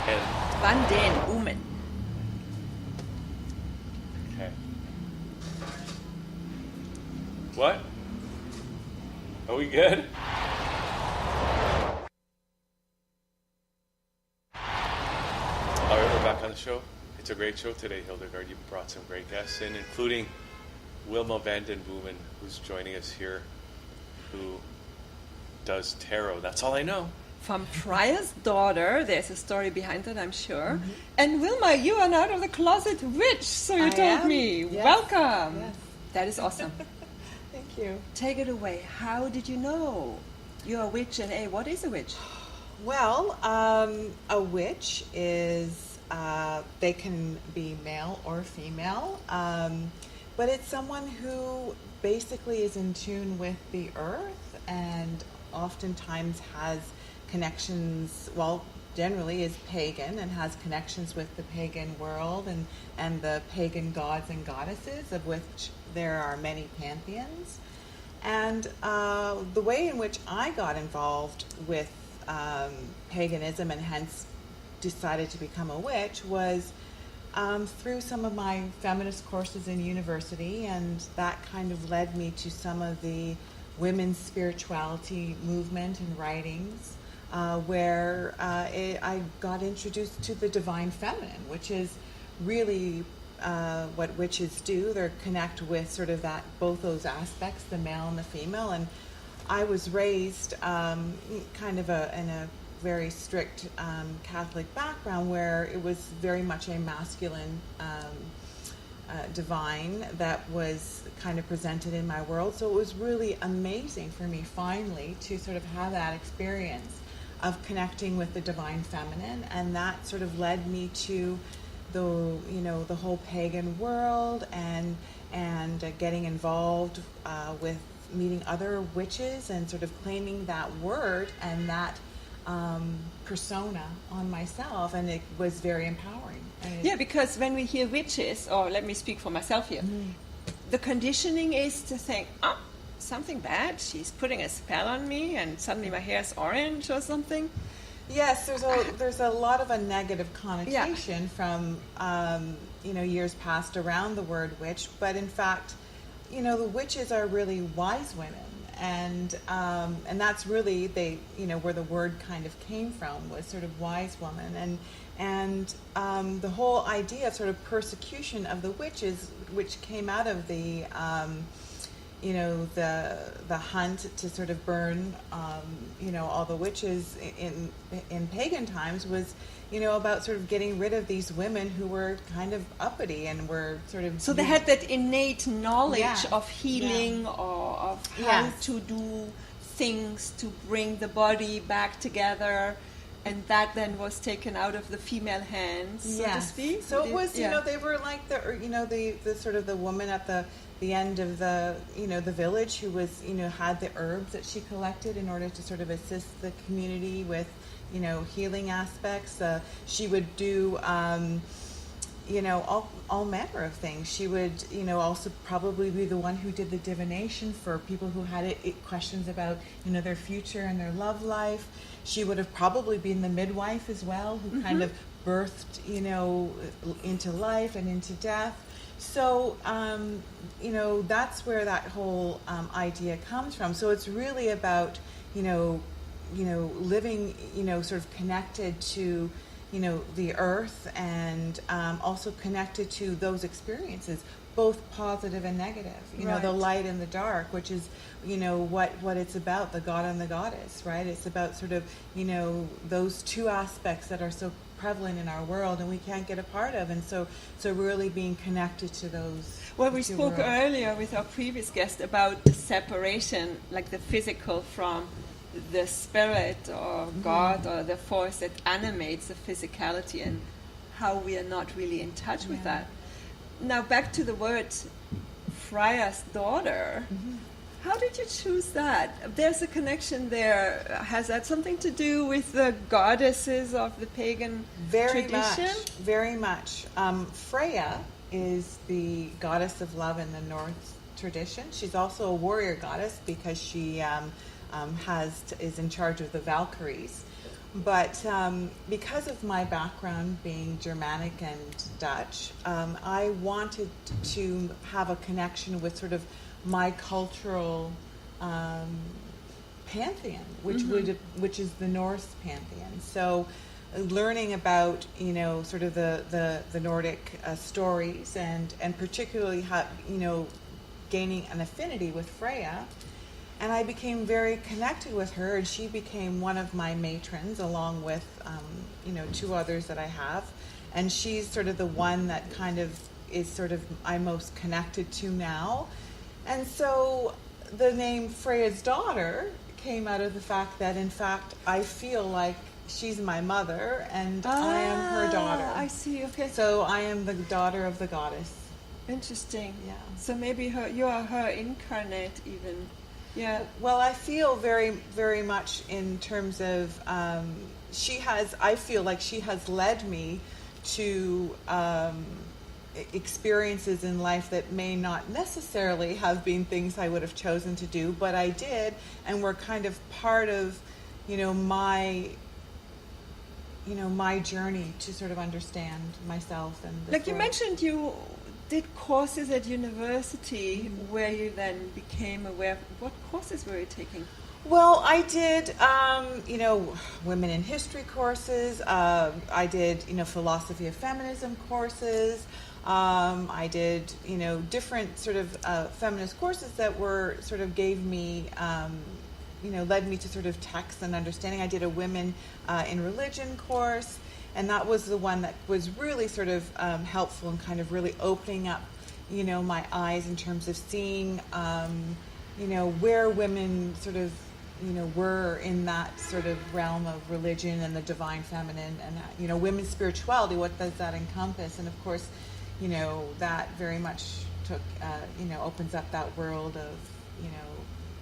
And Van den Boomen. okay. What? Are we good? All right, we're back on the show. It's a great show today, Hildegard. You brought some great guests in, including Wilma van den Boomen, who's joining us here, who does tarot. That's all I know. From Freyja's daughter, there's a story behind it, I'm sure. Mm-hmm. And Wilma, you are out of the closet witch, so you told me. Yes. Welcome. Yes. That is awesome. Thank you. Take it away. How did you know you're a witch, and what is a witch? Well, a witch is, they can be male or female, but it's someone who basically is in tune with the earth and oftentimes has connections, well, generally is pagan and has connections with the pagan world and the pagan gods and goddesses, of which there are many pantheons. And the way in which I got involved with paganism and hence decided to become a witch was through some of my feminist courses in university, and that kind of led me to some of the women's spirituality movement and writings, where I got introduced to the divine feminine, which is really what witches do. They connect with sort of that, both those aspects, the male and the female. And I was raised kind of in a very strict Catholic background, where it was very much a masculine divine that was kind of presented in my world. So it was really amazing for me finally to sort of have that experience of connecting with the divine feminine, and that sort of led me to the whole pagan world and getting involved with meeting other witches and sort of claiming that word and that persona on myself, and it was very empowering. Yeah, because when we hear witches, or let me speak for myself here, the conditioning is to think, oh, something bad, she's putting a spell on me and suddenly my hair is orange or something. Yes, there's a lot of a negative connotation from years past around the word witch, but in fact, the witches are really wise women, and that's really where the word kind of came from, was sort of wise woman, and the whole idea of sort of persecution of the witches, which came out of the the hunt to sort of burn all the witches in pagan times, was about sort of getting rid of these women who were kind of uppity and were sort of... So they had that innate knowledge of healing or of how to do things to bring the body back together, and that then was taken out of the female hands, so to speak. So it was, they were like the sort of the woman at the end of the the village who was had the herbs that she collected in order to sort of assist the community with healing aspects. She would do all manner of things. She would also probably be the one who did the divination for people who had questions about their future and their love life. She would have probably been the midwife as well, who kind of birthed into life and into death. So that's where that whole idea comes from. So it's really about living sort of connected to the earth, and also connected to those experiences, both positive and negative, the light and the dark, which is what it's about, the god and the goddess, right? It's about sort of those two aspects that are so prevalent in our world and we can't get a part of, and so really being connected to those. Well, we spoke earlier with our previous guest about the separation, like the physical from the spirit or God or the force that animates the physicality, and how we are not really in touch with that. Now back to the word Freyja's daughter. How did you choose that? There's a connection there. Has that something to do with the goddesses of the pagan tradition? Very much. Freyja is the goddess of love in the Norse tradition. She's also a warrior goddess because she is in charge of the Valkyries. But because of my background being Germanic and Dutch, I wanted to have a connection with sort of my cultural pantheon, which is the Norse pantheon. So, learning about sort of the Nordic stories and particularly gaining an affinity with Freyja. And I became very connected with her, and she became one of my matrons, along with, 2 others that I have. And she's sort of the one that kind of is sort of I'm most connected to now. And so the name Freyja's daughter came out of the fact that, in fact, I feel like she's my mother, and I am her daughter. I see, okay. So I am the daughter of the goddess. Interesting. Yeah. So maybe you are her incarnate even. Yeah. Well, I feel very, very much in terms of I feel like she has led me to experiences in life that may not necessarily have been things I would have chosen to do, but I did, and were kind of part of, my journey to sort of understand myself and this like you world. mentioned, you did courses at university where you then became aware. What courses were you taking? Well, I did, women in history courses. I did, philosophy of feminism courses. I did, different sort of feminist courses that were sort of gave me, led me to sort of text and understanding. I did a women in religion course. And that was the one that was really sort of helpful in kind of really opening up, my eyes in terms of seeing, where women sort of, were in that sort of realm of religion and the divine feminine and, women's spirituality, what does that encompass? And of course, that very much took, opens up that world of,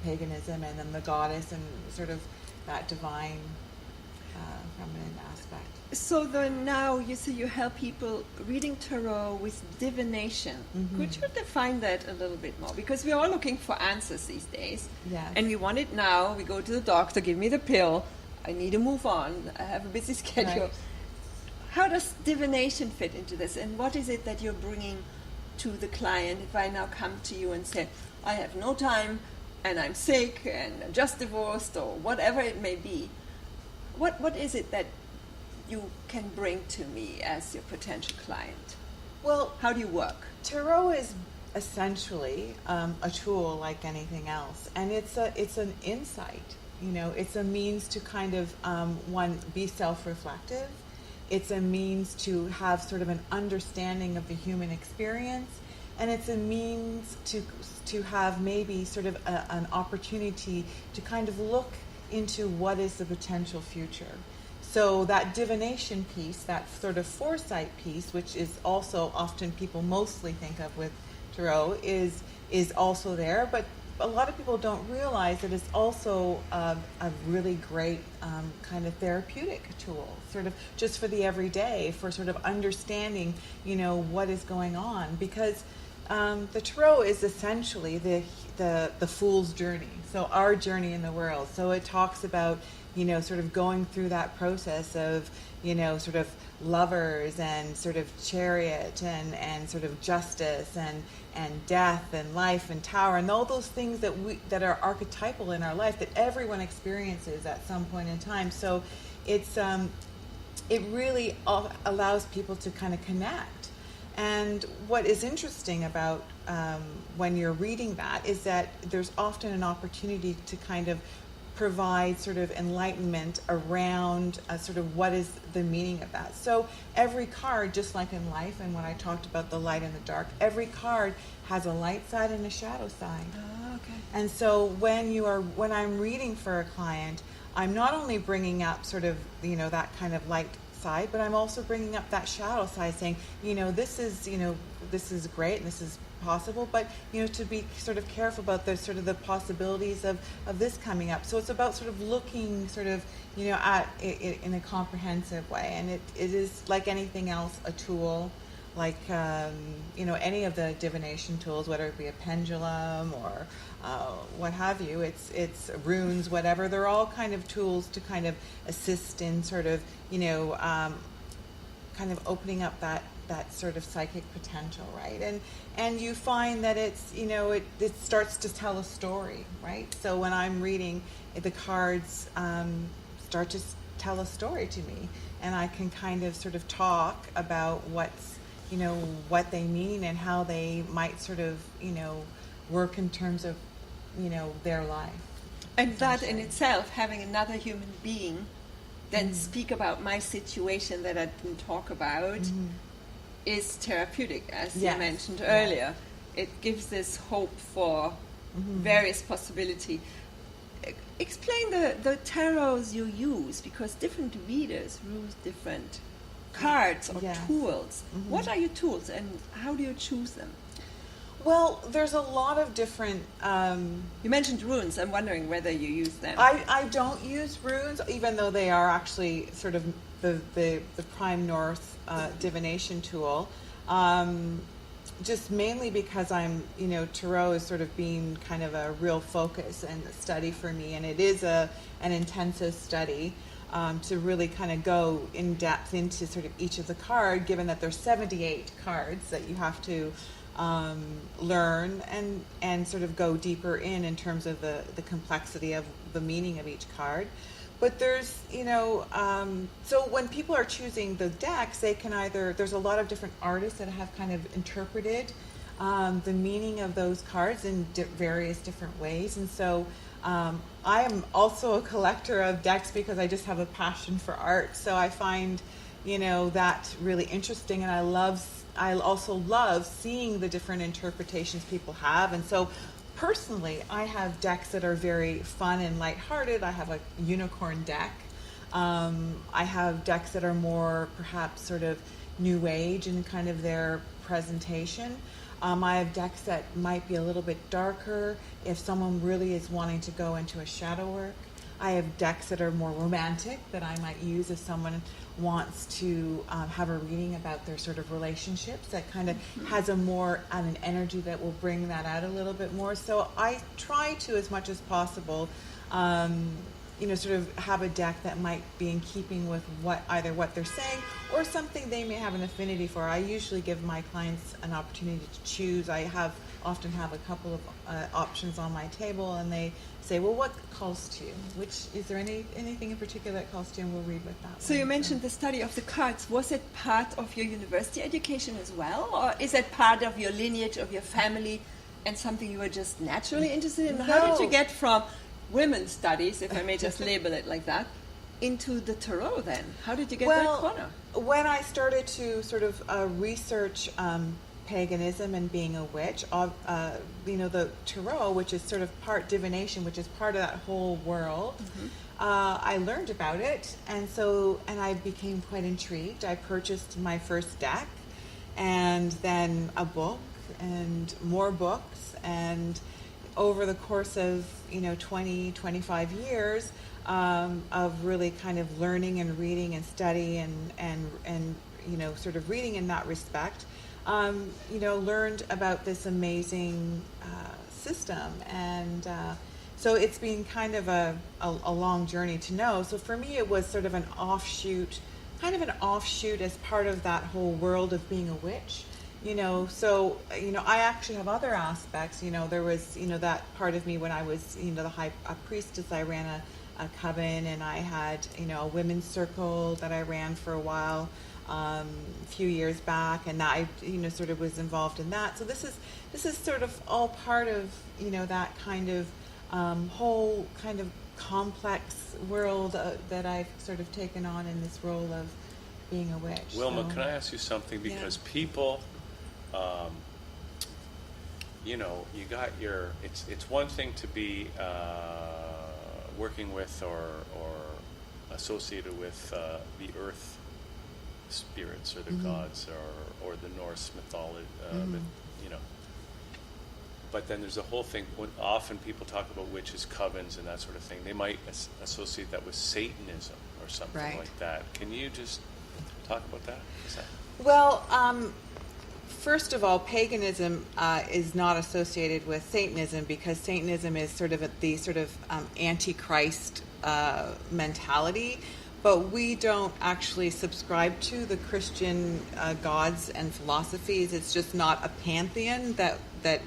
paganism and then the goddess and sort of that divine feminine aspect. So then now you say you help people reading tarot with divination. Could you define that a little bit more? Because we're all looking for answers these days. Yes. And we want it now. We go to the doctor, give me the pill. I need to move on. I have a busy schedule. Right. How does divination fit into this? And what is it that you're bringing to the client if I now come to you and say, I have no time and I'm sick and I'm just divorced or whatever it may be? What is it that you can bring to me as your potential client? Well, How do you work? tarot is essentially a tool like anything else, and it's an insight. It's a means to kind of be self-reflective. It's a means to have sort of an understanding of the human experience, and it's a means to have maybe sort of an opportunity to kind of look into what is the potential future. So that divination piece, that sort of foresight piece, which is also often people mostly think of with tarot, is also there. But a lot of people don't realize that it's also a really great kind of therapeutic tool, sort of just for the everyday, for sort of understanding, what is going on. Because the tarot is essentially the fool's journey, so our journey in the world. So it talks about, sort of going through that process of, sort of lovers and sort of chariot and sort of justice and death and life and tower and all those things that are archetypal in our life that everyone experiences at some point in time. So it's it really allows people to kind of connect. And what is interesting about when you're reading that is that there's often an opportunity to kind of provide sort of enlightenment around sort of what is the meaning of that. So every card, just like in life, and when I talked about the light and the dark, every card has a light side and a shadow side. Oh, okay. And so when I'm reading for a client, I'm not only bringing up sort of, that kind of light side, but I'm also bringing up that shadow side, saying, this is great and this is possible, but to be sort of careful about the sort of the possibilities of this coming up. So it's about sort of looking sort of at it in a comprehensive way, and it is like anything else a tool. like any of the divination tools, whether it be a pendulum or what have you. It's runes, whatever. They're all kind of tools to kind of assist in sort of kind of opening up that sort of psychic potential, right? And you find that it's it starts to tell a story, right? So when I'm reading, the cards start to tell a story to me, and I can kind of sort of talk about what they mean and how they might sort of work in terms of their life. And that in itself, having another human being then speak about my situation that I didn't talk about is therapeutic, as you mentioned earlier. It gives this hope for various possibility. Explain the tarots you use, because different readers use different cards or tools. What are your tools and how do you choose them? Well, there's a lot of different... you mentioned runes. I'm wondering whether you use them. I don't use runes, even though they are actually sort of the prime north divination tool. Just mainly because I'm, tarot is sort of being kind of a real focus and study for me, and it is an intensive study to really kind of go in depth into sort of each of the cards, given that there's 78 cards that you have to learn and sort of go deeper in terms of the complexity of the meaning of each card. But there's, so when people are choosing the decks, they can there's a lot of different artists that have kind of interpreted the meaning of those cards in various different ways. And so I am also a collector of decks because I just have a passion for art. So I find, that really interesting, and I also love seeing the different interpretations people have. And so personally, I have decks that are very fun and lighthearted. I have a unicorn deck. I have decks that are more perhaps sort of new age in kind of their presentation. I have decks that might be a little bit darker if someone really is wanting to go into a shadow work. I have decks that are more romantic that I might use if someone wants to have a reading about their sort of relationships that kind of has an energy that will bring that out a little bit more. So I try to, as much as possible, sort of have a deck that might be in keeping with either what they're saying or something they may have an affinity for. I usually give my clients an opportunity to choose. I often have a couple of options on my table, and they say, well, what calls to you? Is there anything in particular that calls to you? And we'll read with that. So you mentioned the study of the cards. Was it part of your university education as well? Or is it part of your lineage, of your family, and something you were just naturally interested in? No. How did you get from women's studies, if I may just label it like that, into the tarot then? How did you get that corner? When I started to sort of research paganism and being a witch, the tarot, which is sort of part divination, which is part of that whole world, I learned about it, and I became quite intrigued. I purchased my first deck, and then a book, and more books, and over the course of 20, 25 years of really kind of learning and reading and study and sort of reading in that respect, learned about this amazing system, and so it's been kind of a long journey to know. So for me, it was sort of an offshoot as part of that whole world of being a witch. So I actually have other aspects. There was that part of me when I was the high priestess. I ran a coven, and I had a women's circle that I ran for a while, a few years back, and I sort of was involved in that. So this is sort of all part of that kind of whole kind of complex world that I've sort of taken on in this role of being a witch. Wilma, can I ask you something? Because people, you got it's one thing to be working with or associated with the earth spirits or the gods or the Norse mythology, but then there's a whole thing. When often people talk about witches' covens and that sort of thing, they might associate that with Satanism or something like that. Can you just talk about that? Well, first of all, paganism is not associated with Satanism, because Satanism is sort of the sort of antichrist mentality. But we don't actually subscribe to the Christian gods and philosophies. It's just not a pantheon that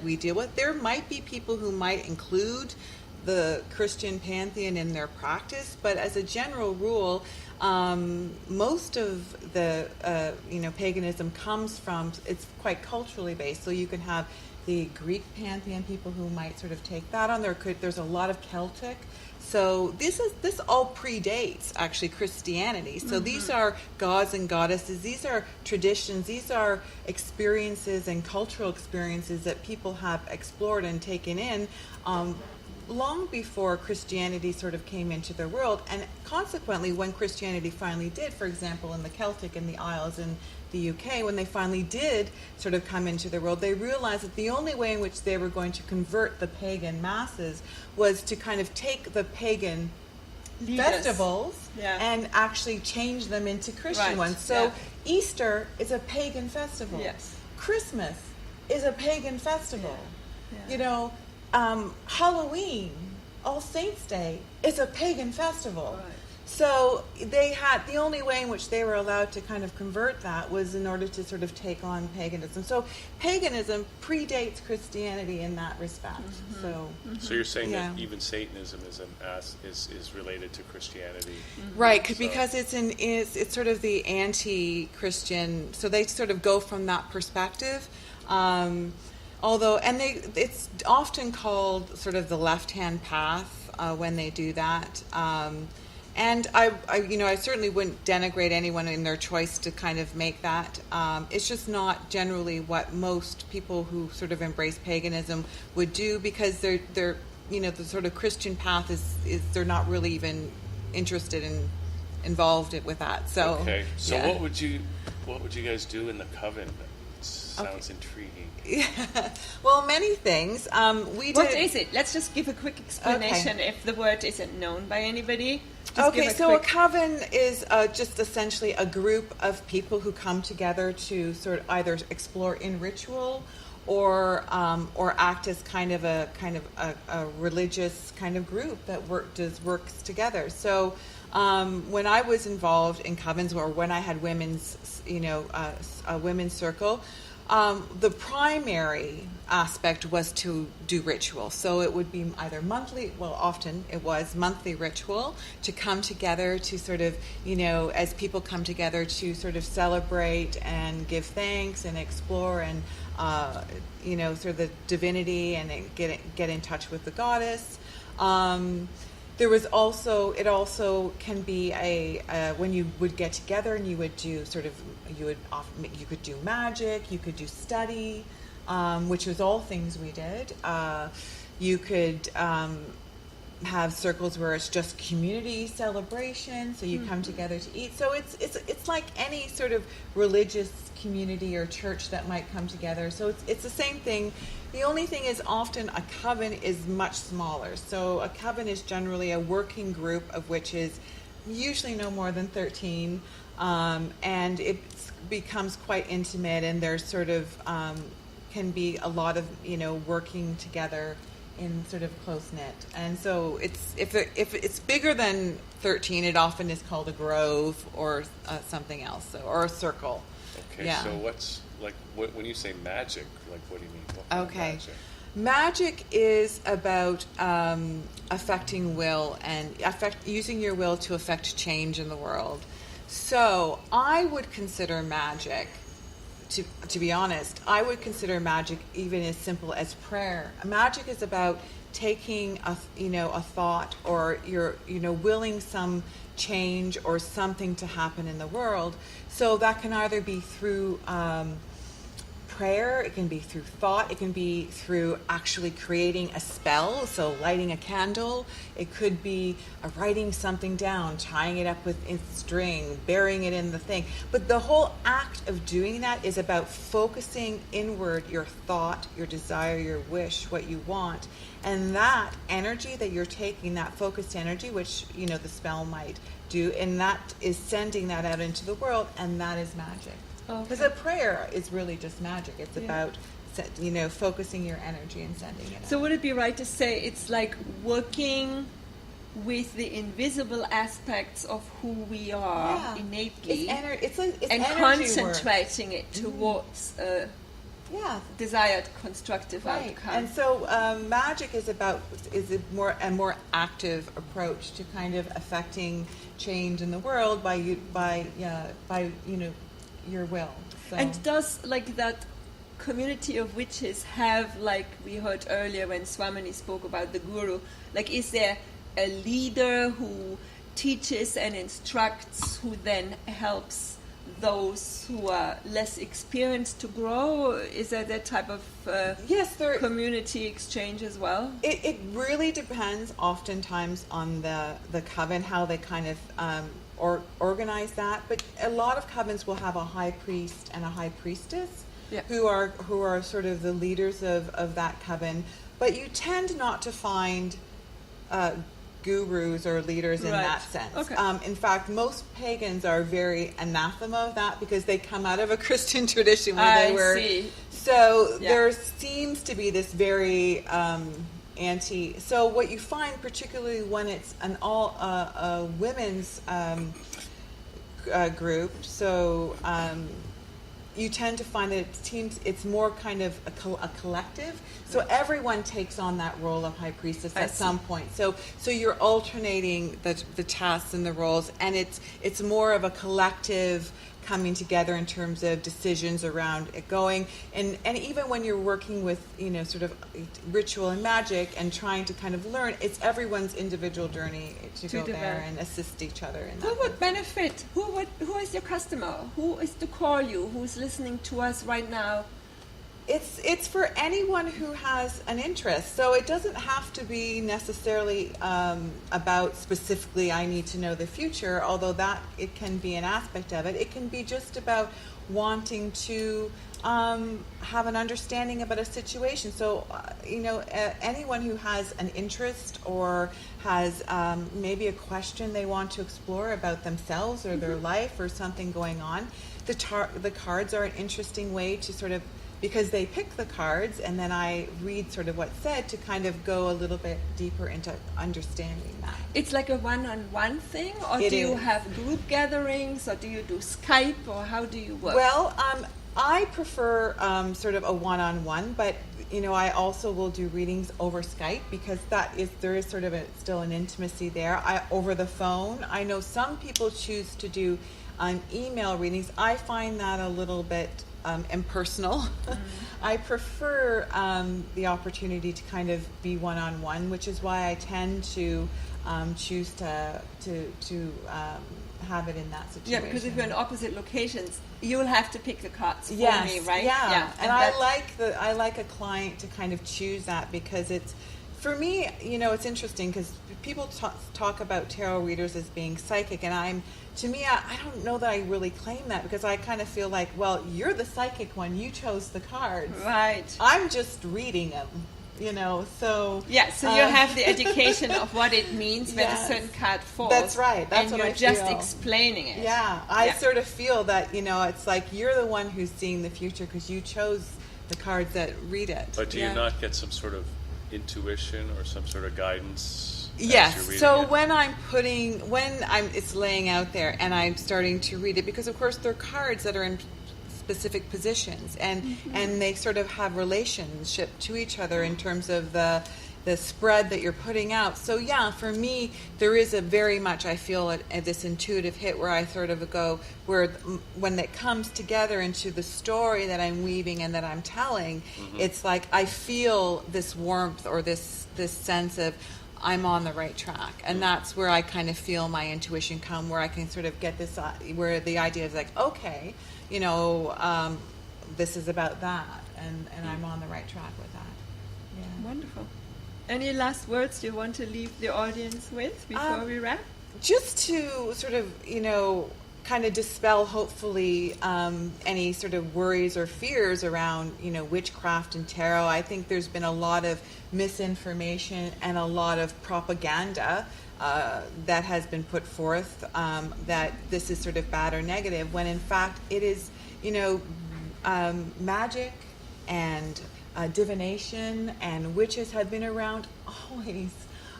we deal with. There might be people who might include the Christian pantheon in their practice, but as a general rule, most of the paganism comes from, it's quite culturally based. So you can have the Greek pantheon, people who might sort of take that on. There's a lot of Celtic. So this all predates actually Christianity. So these are gods and goddesses. These are traditions. These are experiences and cultural experiences that people have explored and taken in long before Christianity sort of came into their world. And consequently, when Christianity finally did, for example, in the Celtic and the Isles in the UK, when they finally did sort of come into the world, they realized that the only way in which they were going to convert the pagan masses was to kind of take the pagan festivals and actually change them into Christian ones. So Easter is a pagan festival. Yes. Christmas is a pagan festival. Yeah. Halloween, All Saints' Day, is a pagan festival. Right. So they had, the only way in which they were allowed to kind of convert that was in order to sort of take on paganism. So paganism predates Christianity in that respect. So you're saying that even Satanism is related to Christianity, right? Because it's sort of the anti-Christian. So they sort of go from that perspective. It's often called sort of the left-hand path when they do that. And I certainly wouldn't denigrate anyone in their choice to kind of make that. It's just not generally what most people who sort of embrace paganism would do, because they're the sort of Christian path is they're not really even interested in involved with that. So what would you guys do in the coven? Sounds intriguing. Yeah. Well, many things. What is it? Let's just give a quick explanation if the word isn't known by anybody. A coven is just essentially a group of people who come together to sort of either explore in ritual or act as kind of a religious kind of group that works together. So when I was involved in covens, or when I had women's a women's circle, the primary aspect was to do ritual. So it would be either monthly, often it was monthly ritual, to come together to sort of, as people come together to sort of celebrate and give thanks and explore and, sort of the divinity and get in touch with the goddess. There was also, it also can be when you would get together and you would do you could do magic, you could do study, which was all things we did. You could have circles where it's just community celebration, so you come together to eat. So it's like any sort of religious community or church that might come together. So it's the same thing. The only thing is, often a coven is much smaller. So a coven is generally a working group of which is usually no more than 13, and it becomes quite intimate, and there's sort of can be a lot of working together in sort of close knit. And so if it's bigger than 13, it often is called a grove or something else, or a circle. Okay, so what's when you say magic, what do you mean? What kind of magic? Magic is about affecting will and using your will to affect change in the world. So I would consider magic, to be honest, I would consider magic even as simple as prayer. Magic is about taking a thought, or you're willing some change or something to happen in the world. So that can either be through prayer, it can be through thought, it can be through actually creating a spell, so lighting a candle. It could be writing something down, tying it up with string, burying it in the thing. But the whole act of doing that is about focusing inward your thought, your desire, your wish, what you want. And that energy that you're taking, that focused energy, which the spell might do, and that is sending that out into the world, and that is magic. Because a prayer is really just magic. It's about, focusing your energy and sending it out. So would it be right to say it's like working with the invisible aspects of who we are innately, it's and concentrating it towards a desired constructive outcome. And so magic is a more active approach to kind of affecting change in the world by your will. So. And does like that community of witches have, like we heard earlier when Swamini spoke about the guru, like is there a leader who teaches and instructs, who then helps those who are less experienced to grow? Is there that type of community exchange as well? It really depends oftentimes on the coven, how they kind of organize that. But a lot of covens will have a high priest and a high priestess who are sort of the leaders of that coven. But you tend not to find gurus or leaders in that sense. Okay. In fact, most pagans are very anathema of that because they come out of a Christian tradition where they were. See. So there seems to be this very anti. So what you find, particularly when it's an all women's group, so. You tend to find that it's more kind of a collective. So everyone takes on that role of high priestess at some point. So you're alternating the tasks and the roles, and it's more of a collective coming together in terms of decisions around it going. And even when you're working with, sort of ritual and magic and trying to kind of learn, it's everyone's individual journey to go there and assist each other in that. Who would benefit? Who is your customer? Who is to call you? Who's listening to us right now? It's for anyone who has an interest. So it doesn't have to be necessarily about specifically I need to know the future, although that it can be an aspect of it. It can be just about wanting to have an understanding about a situation. So, anyone who has an interest or has maybe a question they want to explore about themselves or their life or something going on, the cards are an interesting way to sort of, because they pick the cards and then I read sort of what's said to kind of go a little bit deeper into understanding that. It's like a one-on-one thing, or do you have group gatherings, or do you do Skype, or how do you work? Well, I prefer sort of a one-on-one, but I also will do readings over Skype because there is sort of still an intimacy there. Over the phone, I know some people choose to do email readings. I find that a little bit impersonal. I prefer the opportunity to kind of be one-on-one, which is why I tend to choose to have it in that situation. Yeah, because if you're in opposite locations, you'll have to pick the cards for me, right? Yeah. And I like a client to kind of choose that because it's, for me, it's interesting because people talk about tarot readers as being psychic, and I don't know that I really claim that because I kind of feel like, well, you're the psychic one. You chose the cards. Right. I'm just reading them, so... Yeah, so you have the education of what it means when a certain card falls. That's right. That's what I feel. And you're just explaining it. Yeah, I sort of feel that, it's like you're the one who's seeing the future because you chose the cards that read it. But do you not get some sort of intuition or some sort of guidance? Yes. So when it's laying out there and I'm starting to read it, because of course they're cards that are in specific positions and they sort of have relationship to each other in terms of the spread that you're putting out. So yeah, for me, there is a very much, I feel this intuitive hit where I sort of go, where when it comes together into the story that I'm weaving and that I'm telling, it's like I feel this warmth or this sense of I'm on the right track. And that's where I kind of feel my intuition come, where I can sort of get this, where the idea is like, okay, this is about that. And I'm on the right track with that. Yeah. Wonderful. Any last words you want to leave the audience with before we wrap? Just to sort of, kind of dispel, hopefully, any sort of worries or fears around, witchcraft and tarot. I think there's been a lot of misinformation and a lot of propaganda that has been put forth, that this is sort of bad or negative, when in fact it is, magic and divination and witches have been around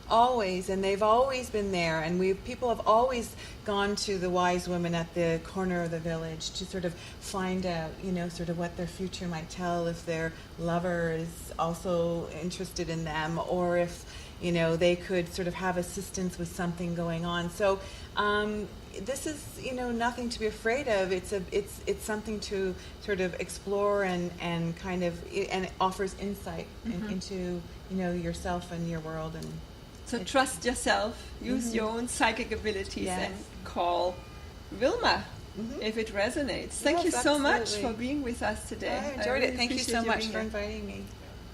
always, and they've always been there, and people have always gone to the wise women at the corner of the village to sort of find out, sort of what their future might tell, if their lover is also interested in them, or if they could sort of have assistance with something going on. So this is nothing to be afraid of. It's something to sort of explore and kind of, and it offers insight into yourself and your world. And so trust yourself, use your own psychic abilities, and call Wilma if it resonates. Thank you so much for being with us today. I enjoyed it. Thank you so much for inviting me.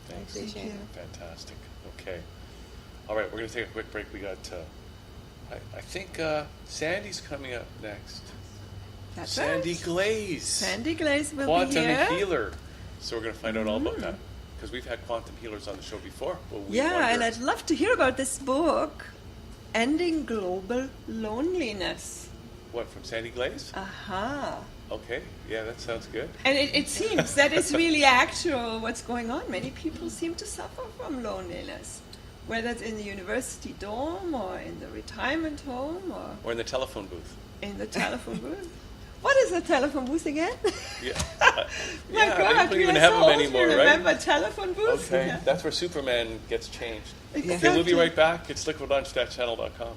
Yeah, thanks. I appreciate it. Fantastic. Okay. All right, we're going to take a quick break. We got, I think Sandy's coming up next. That's Sandy right. Glaze. Sandy Glaze will Quantum be here. healer. So we're going to find out all about that. Because we've had quantum healers on the show before. But And I'd love to hear about this book, Ending Global Loneliness. What, from Sandy Glaze? Aha. Okay, yeah, that sounds good. And it seems that is really actual what's going on. Many people seem to suffer from loneliness, whether it's in the university dorm or in the retirement home or in the telephone booth. In the telephone booth. What is a telephone booth again? Yeah. My God, I don't we even are have so them old, anymore, we right? remember telephone booths? Okay, Yeah. that's where Superman gets changed. Exactly. Okay, we'll be right back. It's liquidlunch.channel.com.